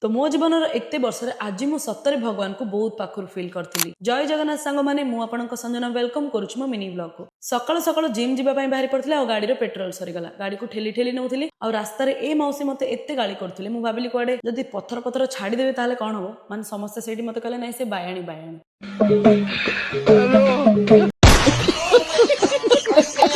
तो मो जीवन एत वर्ष आज मु सतरे भगवान को बहुत पाखर फिल करी। जय जगन्नाथ सांग मैंने मुझे संजना वेलकम करुच्ची मो मिनी ब्लॉग को। सकाल सकाल जिम जावाई बाहरी पड़ता और गाड़ी पेट्रोल सरीगला। गाड़ी को ठेली ठेली नौली और रास्तार ए मौसी मत एत गाड़ी करते मुझे भाविली कड़े जदि पथर पथर छाड़देवे ताले कौन हम माने समस्ते से मत कहले ना से बायाणी बायाणी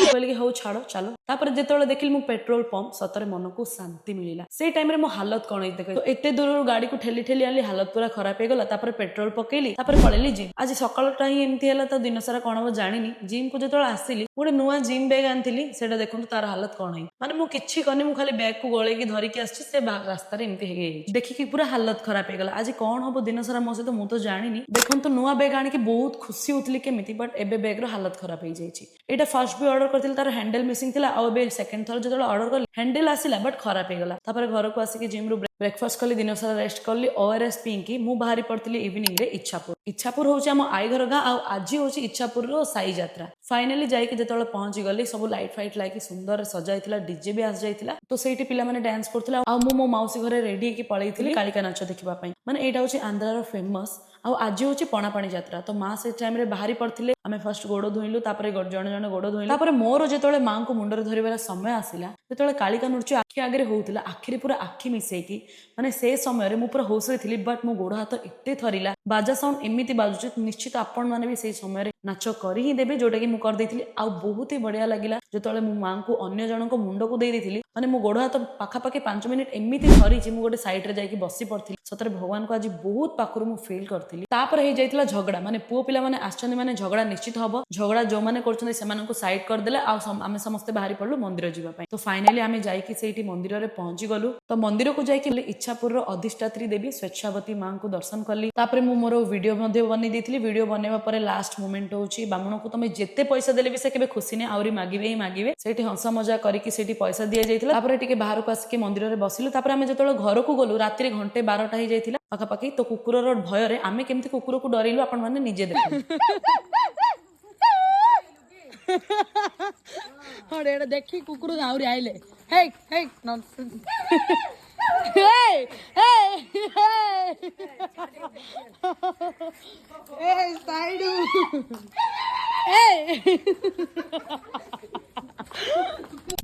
कहली हौ छाड़ चलो तापर जिते देखिली मु पेट्रोल पंप सतरे मन को शांति मिला। से टाइम रे मो हालत कौन देख तो एते दूर गाड़ी को ठेली ठेली आली हालत पूरा खराब हो गला। तापर पेट्रोल पकेली तापर पळेली जिम। आज सकाळटा ही एमती हैला तो दिन सारा कौन हम जानिनी। जिम को जो आसिली गोटे नुआ जिम बैग आनी से देखो तार हालत कौन है माने मु किछि करनी मु खाली बैग को गले धरिकी आछि से रास्ता एमती देखिकी पूरा हालत खराब हो गला। आज कौन हम दिन सारा मो सहित मुझे जानिनी। देखो नुआ बैग आनिकी बहुत खुशी होती केमिति बट एबे बैग रो हालत खराब हो जाइछि। एटा फर्स्ट भी ऑर्डर करथिल तार हैंडल मिसिंग थिला और बे सेकंड थर जो ऑर्डर कर हैंडल आसिला बट खराब हो गला। तापर घर को आसिक जिम रू ब्रेकफास्ट कली दिन सारा रेस्ट कली ओआरएस पीकी मु बाहरी पड़ती इवनिंग रे इच्छापुर होची आम आई घर गाँ आज होची इच्छापुर रो साई यात्रा। फाइनाली जाइके जेतले पहुंची गली सब लाइट फाइट लाइक सुंदर सजाइथिला डीजे भी आस जाइथिला तो सेठी पिला माने डांस करथिला आ मो मौसी घरे रेडी की पळैथिली कालिका नाच देखिबा पई। माने एटा होची आंध्रा रो फेमस आज होची पणापाणी यात्रा। तो माँ से टाइम रे बाहरी पड़थिले आमे फर्स्ट गोड़ धोइलु तापर जण जण गोड़ धोइलु तापर मोर जेतले माँ को मुंडर धरिबार समय आसिला जेतले कालिका नृत्य आखि आगे होउथिला आखिरे पूरा आखि मिसेकी माने से समय रे मु पूरा होश रे थिली बट मो गोड़ हाथ एते थरिला बाजा साउंड एमिति बाजुची निश्चित आपण माने भी से समय रे नाच करी ही देबे जोटा कि मु कर देथिली आ बहुत ही बढ़िया लागिला। जेतले मु माँ को अन्य जन को मुंड को दे देथिली माने मो गोड़ हाथ पाखा पाखी 5 मिनिट एमिति थरीची मु गोटे साइड रे जाई बसी पड़थिली। सतरे भगवान को आज बहुत पाखरु मु फील करथिली। तापर हे जाइतिला झगड़ा माने पुओ पिला माने आछन माने झगड़ा निश्चित हबो। झगड़ा जो माने करछन सेमान को साइड कर देले आ आमे समस्त बाहरी पड़लु मंदिर जीवा पई। तो फाइनली आमे जाई कि सेठी मंदिर रे पहुंची गलु। तो मंदिर को जाई कि इच्छापुर रो अधिष्ठात्री देवी स्वेच्छावती मां को दर्शन करली। तापर मु मोर वीडियो मध्ये बनै देथिली। वीडियो बनेबा परे लास्ट मोमेंट होची बामण को तमे जेते पैसा देले भी से केबे खुशी ने आउरी मागिबे ही मागिबे। सेठी हंसा मजा करी कि सेठी पैसा दिया जाइतिला। तापर टिके बाहर को आसी के मंदिर रे बसिलु। तापर आमे जतले घर को गलु रात्रि घंटे 12टा ही जाइतिला पाखा पाखी। तो कुकुर रो भय रे आमे केमती कुकुर को डरिलु आपण माने निजे देखु। हड़े एड़ा देखी कुकुर आउरी आइले हे हे नॉनसेंस हे ए साइडू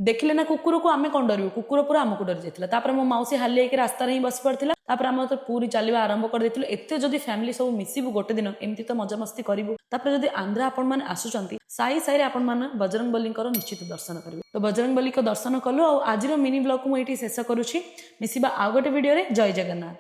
देखिले ना कुकुर को आमे कोन डरियो कुकुर पूरा हमको डर जाइतिला। तापर मो मौसी हाली के रास्ता रे ही बस पड़थिला। तापर हम तो पूरी चलवा आरंभ कर देथिलु। एते जदी फैमिली सब मिसिबु गोटे दिन एमती तो मजा मस्ती करिवु। तापर जदी आंध्रा आपण माने आसुचंती साई साई रे आपण माने बजरंगबली को निश्चित दर्शन करिवे। तो बजरंगबली को दर्शन कलु। आज मिनी ब्लॉग को मु एठी शेष करूची। मिसिबा आ गोटे वीडियो रे। जय जगन्नाथ।